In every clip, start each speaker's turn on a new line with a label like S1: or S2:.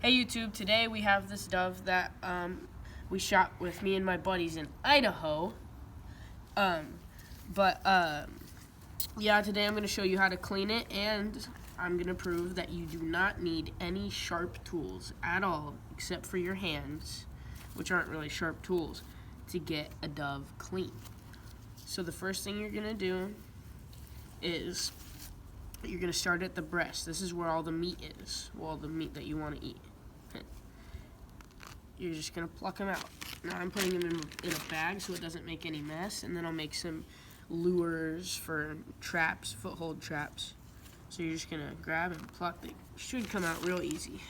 S1: Hey YouTube, today we have this dove that we shot with me and my buddies in Idaho. Yeah, today I'm going to show you how to clean it, and I'm going to prove that you do not need any sharp tools at all except for your hands, which aren't really sharp tools, to get a dove clean. So the first thing you're going to do is you're going to start at the breast. This is where all the meat is, all the meat that you want to eat. You're just going to pluck them out. Now I'm putting them in a bag so it doesn't make any mess, and then I'll make some lures for traps, foothold traps. So you're just going to grab and pluck. They should come out real easy.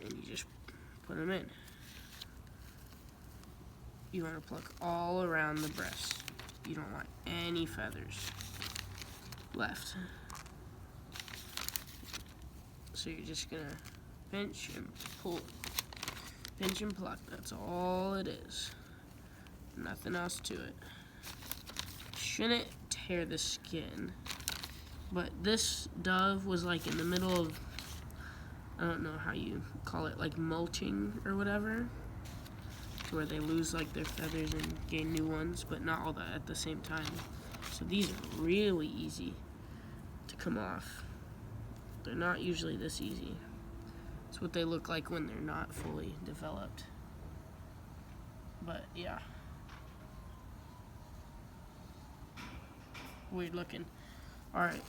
S1: And you just put them in. You want to pluck all around the breast. You don't want any feathers left. So you're just going to pinch and pull. Pinch and pluck. That's all it is. Nothing else to it. Shouldn't tear the skin. But this dove was like in the middle of, I don't know how you call it, like mulching or whatever, where they lose like their feathers and gain new ones, but not all that at the same time. So these are really easy to come off. They're not usually this easy. It's what they look like when they're not fully developed. But yeah. Weird looking. Alright.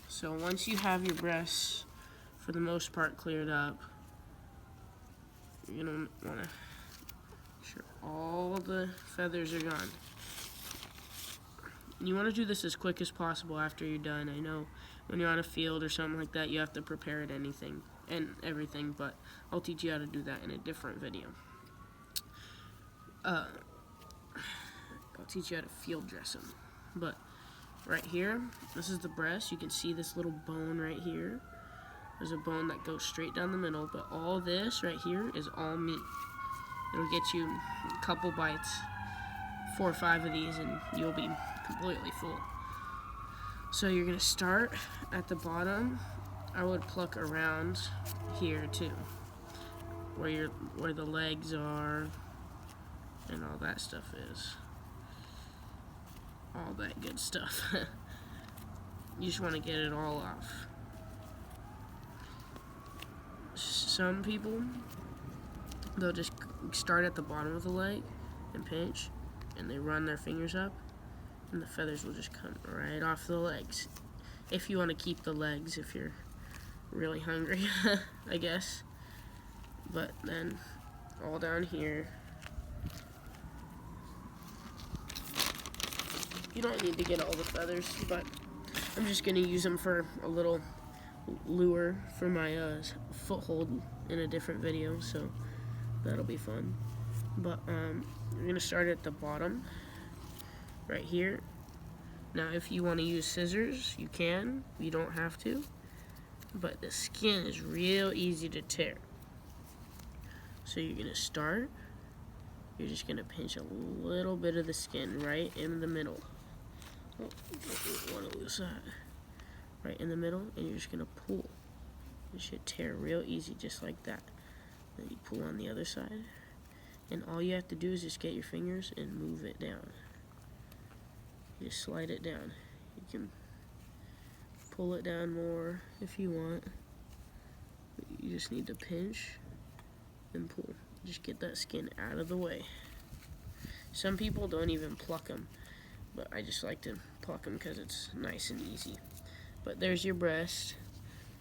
S1: So once you have your breasts, for the most part, cleared up, you're going to want to make sure all the feathers are gone. You want to do this as quick as possible after you're done. I know when you're on a field or something like that, you have to prepare it and everything, but I'll teach you how to do that in a different video. I'll teach you how to field dress them. But right here, this is the breast. You can see this little bone right here. There's a bone that goes straight down the middle, but all this right here is all meat. It'll get you a couple bites, 4 or 5 of these, and you'll be completely full. So you're gonna start at the bottom. I would pluck around here too, where the legs are and all that stuff is. All that good stuff. You just want to get it all off. Some people, they'll just start at the bottom of the leg and pinch, and they run their fingers up, and the feathers will just come right off the legs. If you want to keep the legs, if you're really hungry, I guess. But then all down here, you don't need to get all the feathers, but I'm just going to use them for a little lure for my foothold in a different video, so that'll be fun. But we're going to start at the bottom, right here. Now if you want to use scissors, you can. You don't have to. But the skin is real easy to tear. So you're going to start. You're just going to pinch a little bit of the skin right in the middle. Oh, don't want to lose that. Right in the middle, and you're just going to pull. It should tear real easy, just like that. Then you pull on the other side. And all you have to do is just get your fingers and move it down. You just slide it down. You can pull it down more if you want. But you just need to pinch and pull. Just get that skin out of the way. Some people don't even pluck them, but I just like to pluck them because it's nice and easy. But there's your breast.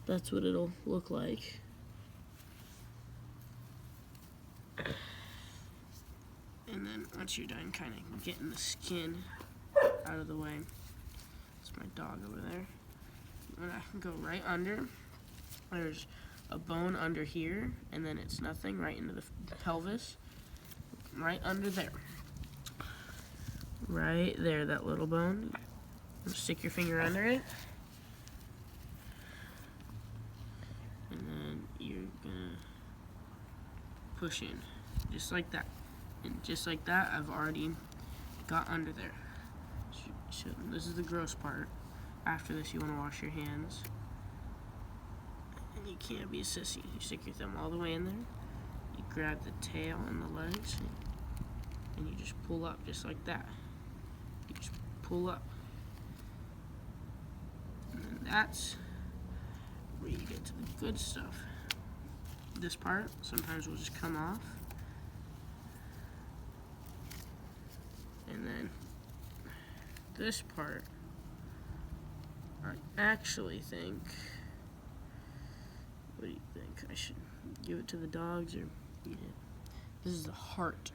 S1: That's what it'll look like. And then once you're done kind of getting the skin out of the way, that's my dog over there. And I can go right under. There's a bone under here, and then it's nothing, right into the pelvis. Right under there. Right there, that little bone. Stick your finger under it. And then you're gonna push in, just like that. And just like that, I've already got under there. So this is the gross part. after this, you want to wash your hands. And you can't be a sissy. You stick your thumb all the way in there. You grab the tail and the legs, and you just pull up just like that. You just pull up. And then that's where you get to the good stuff. This part sometimes will just come off. And then this part, I actually think, what do you think? I should give it to the dogs or eat it? This is the heart.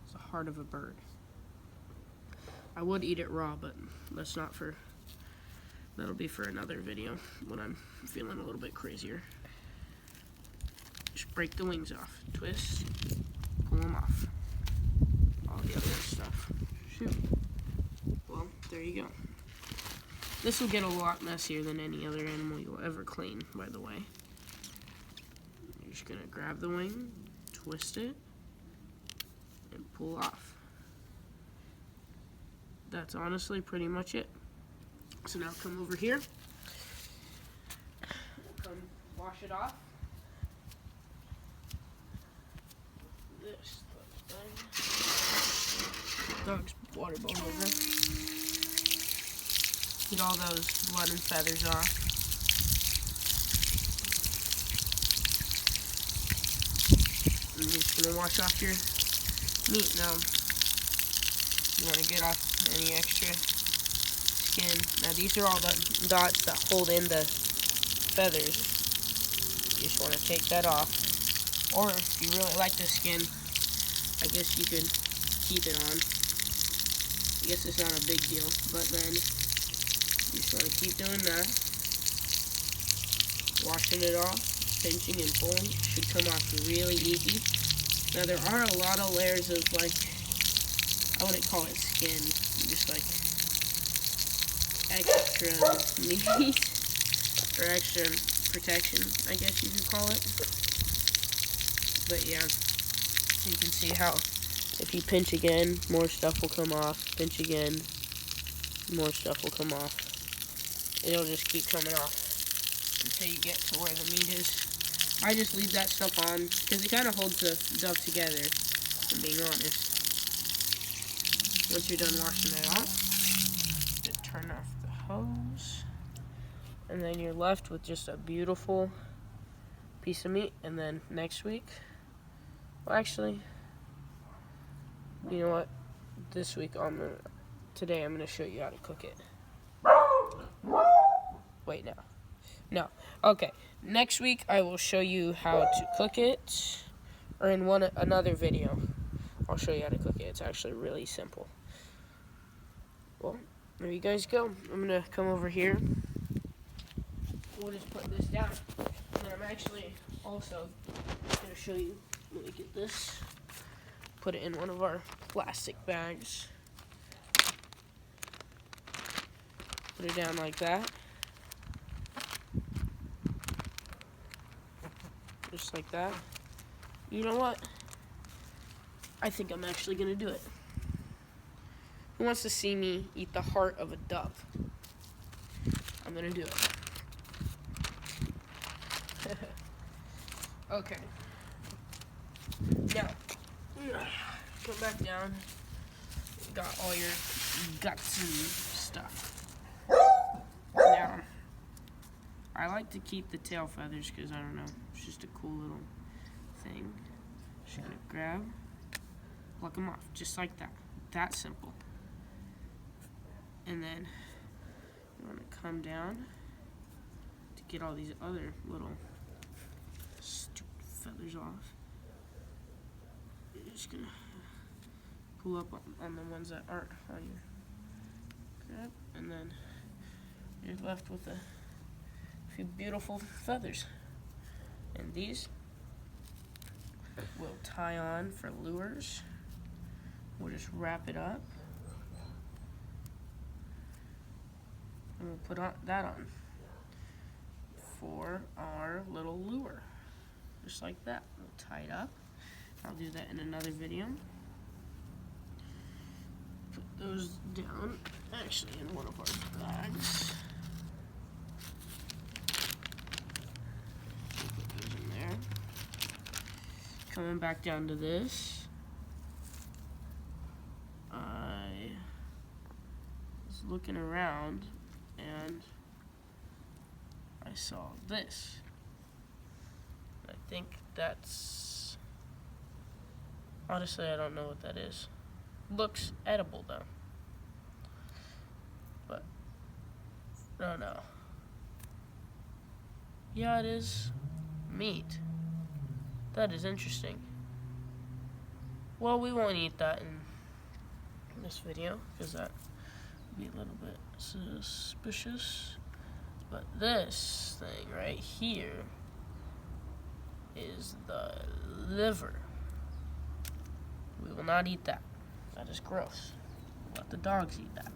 S1: It's the heart of a bird. I would eat it raw, but that'll be for another video when I'm feeling a little bit crazier. Just break the wings off. Twist, pull them off. All the other stuff. Shoot. Well, there you go. This will get a lot messier than any other animal you'll ever clean, by the way. You're just gonna grab the wing, twist it, and pull off. That's honestly pretty much it. So now come over here. Come wash it off. This thing. Dog's water bottle over. Get all those blood and feathers off. And you're just gonna wash off your meat now. You want to get off any extra skin. Now these are all the dots that hold in the feathers. You just want to take that off. Or if you really like the skin, I guess you could keep it on. I guess it's not a big deal, but then you just want to keep doing that. Washing it off, pinching and pulling should come off really easy. Now there are a lot of layers of, like, I wouldn't call it skin, just like extra meat or extra protection, I guess you could call it. But yeah, you can see how if you pinch again, more stuff will come off. Pinch again, more stuff will come off. It'll just keep coming off until you get to where the meat is. I just leave that stuff on because it kind of holds the duck together, if I'm being honest. Once you're done washing it off, just turn off the hose. And then you're left with just a beautiful piece of meat. And then next week, well, actually, you know what? This week, today I'm gonna show you how to cook it. Wait, no. Okay, next week I will show you how to cook it, or in another video, I'll show you how to cook it. It's actually really simple. Well, there you guys go. I'm gonna come over here. We'll just put this down, and then I'm actually also gonna show you. Let me get this. Put it in one of our plastic bags. Put it down like that. Just like that. You know what? I think I'm actually gonna do it. Who wants to see me eat the heart of a dove? I'm gonna do it. Okay. Now, come back down. Got all your guts and stuff. Now, I like to keep the tail feathers because, I don't know, it's just a cool little thing. Just gonna grab, pluck them off, just like that. That simple. And then you want to come down to get all these other little stupid feathers off. You're just gonna pull up on the ones that aren't on your grab, and then you're left with a few beautiful feathers. And these will tie on for lures. We'll just wrap it up. And we'll put that on for our little lure. Just like that. We'll tie it up. I'll do that in another video. Put those down, actually, in one of our bags. coming back down to this, I was looking around and I saw this. I think that's, honestly, I don't know what that is. Looks edible though, but I don't know. Yeah, it is meat. That is interesting. Well, we won't eat that in this video because that would be a little bit suspicious. But this thing right here is the liver. We will not eat that. That is gross. Let the dogs eat that.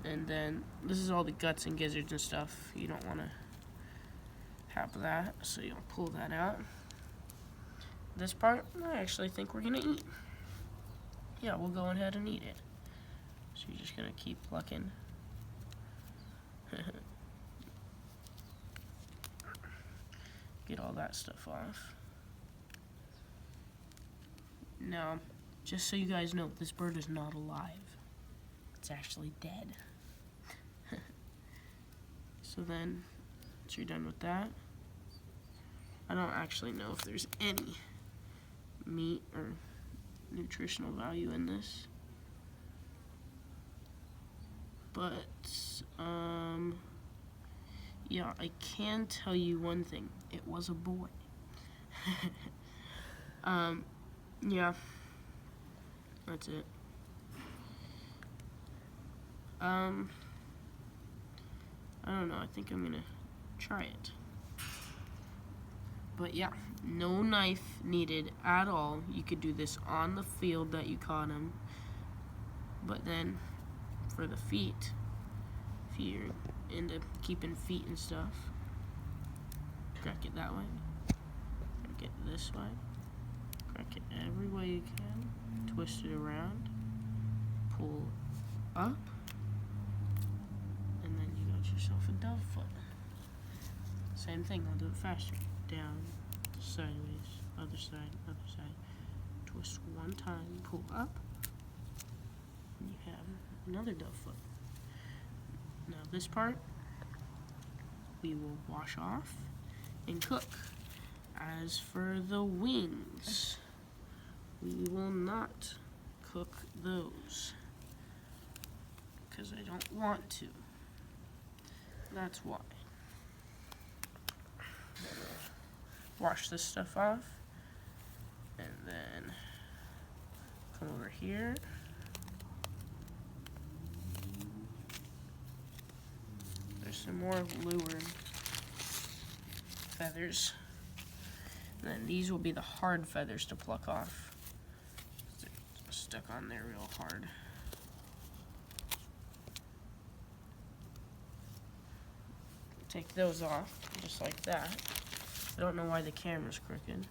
S1: And then this is all the guts and gizzards and stuff. You don't want to have that, so you'll pull that out. This part, I actually think we're gonna eat. Yeah, we'll go ahead and eat it. So you're just gonna keep plucking. Get all that stuff off. Now, just so you guys know, this bird is not alive. It's actually dead. So then, once you're done with that, I don't actually know if there's any meat or nutritional value in this. But, yeah, I can tell you one thing. It was a boy. Yeah. That's it. I don't know. I think I'm gonna try it. But yeah, no knife needed at all. You could do this on the field that you caught him. But then, for the feet, if you're into keeping feet and stuff, crack it that way. Crack it this way. Crack it every way you can. Twist it around. Pull up. And then you got yourself a dove foot. Same thing, I'll do it faster. Down, sideways, other side, twist one time, pull up, and you have another dove foot. Now this part, we will wash off and cook. As for the wings, we will not cook those, because I don't want to. That's why. Wash this stuff off, and then come over here. There's some more lure feathers. And then these will be the hard feathers to pluck off. They're stuck on there real hard. Take those off, just like that. I don't know why the camera's crooked.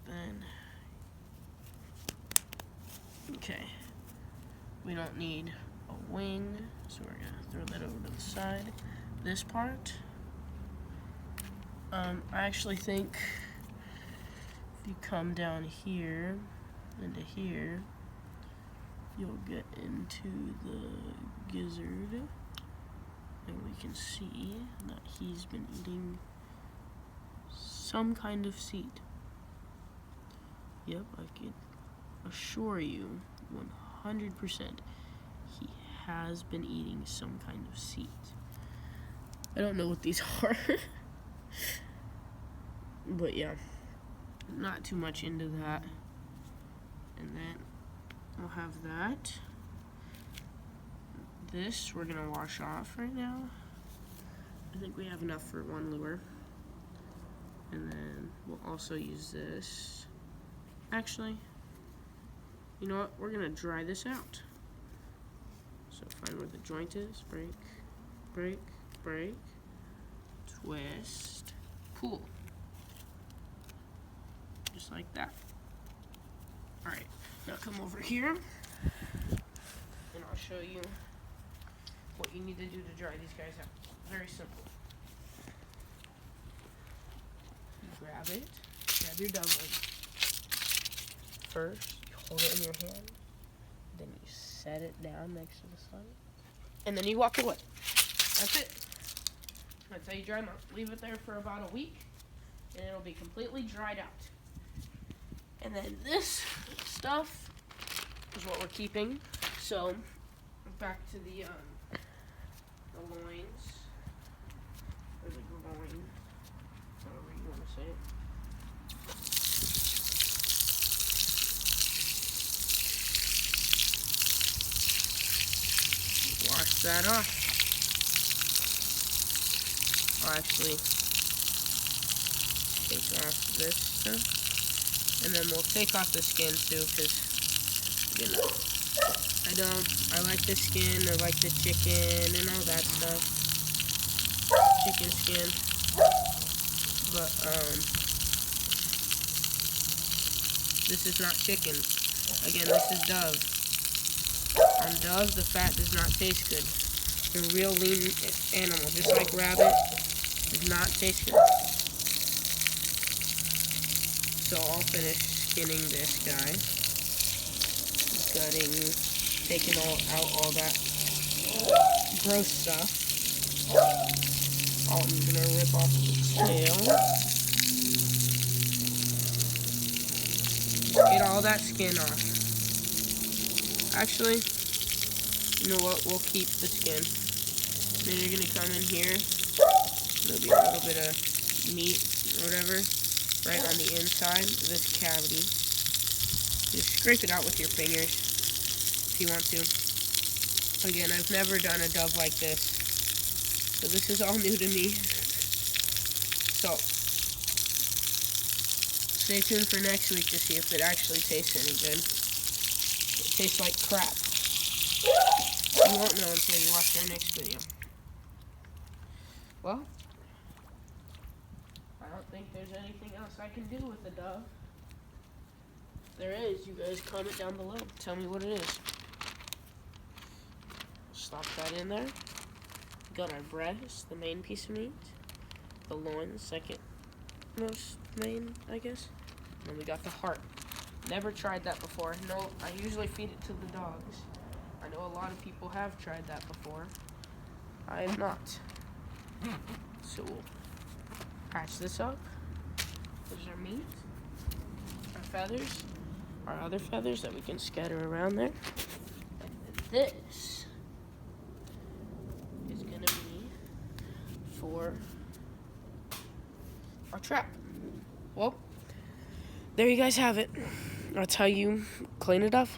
S1: Then, okay, we don't need a wing, so we're gonna throw that over to the side. This part, I actually think if you come down here into here, you'll get into the gizzard. And we can see that he's been eating some kind of seed. Yep, I can assure you 100% he has been eating some kind of seed. I don't know what these are. But yeah, not too much into that. And then we'll have that. This we're gonna wash off right now. I think we have enough for one lure. And then we'll also use this. Actually, you know what? We're gonna dry this out. So find where the joint is. Break, break, break, twist, pull. Just like that. Alright, now come over here and I'll show you what you need to do to dry these guys out. Very simple. grab it. Grab your dumpling. First, you hold it in your hand. Then you set it down next to the sun. And then you walk away. That's it. That's how you dry them out. Leave it there for about a week. And it'll be completely dried out. And then this stuff is what we're keeping. So, back to the loins. Or the groin. However you want to say it. Wash that off. I'll actually take off this stuff. And then we'll take off the skin too, because, you know, I like the skin, I like the chicken and all that stuff. Chicken skin. But, this is not chicken. Again, this is Dove. On Dove, the fat does not taste good. The real lean animal, just like rabbit, does not taste good. So I'll finish skinning this guy. Gutting, taking out all that gross stuff. I'm gonna rip off the tail. Get all that skin off. Actually, you know what? We'll keep the skin. Then you're gonna come in here. There'll be a little bit of meat or whatever right on the inside of this cavity. Just scrape it out with your fingers if you want to. Again, I've never done a Dove like this, so this is all new to me. So stay tuned for next week to see if it actually tastes any good. It tastes like crap. You won't know until you watch our next video. Well, I don't think there's anything else I can do with the Dove. If there is, you guys comment down below. Tell me what it is. Slop that in there. Got our breast, the main piece of meat. The loin, the second most main, I guess. And then we got the heart. Never tried that before. No, I usually feed it to the dogs. I know a lot of people have tried that before. I have not. So we'll patch this up. There's our meat, our feathers, our other feathers that we can scatter around there. And this is gonna be for our trap. Well, there you guys have it. That's how you clean it up.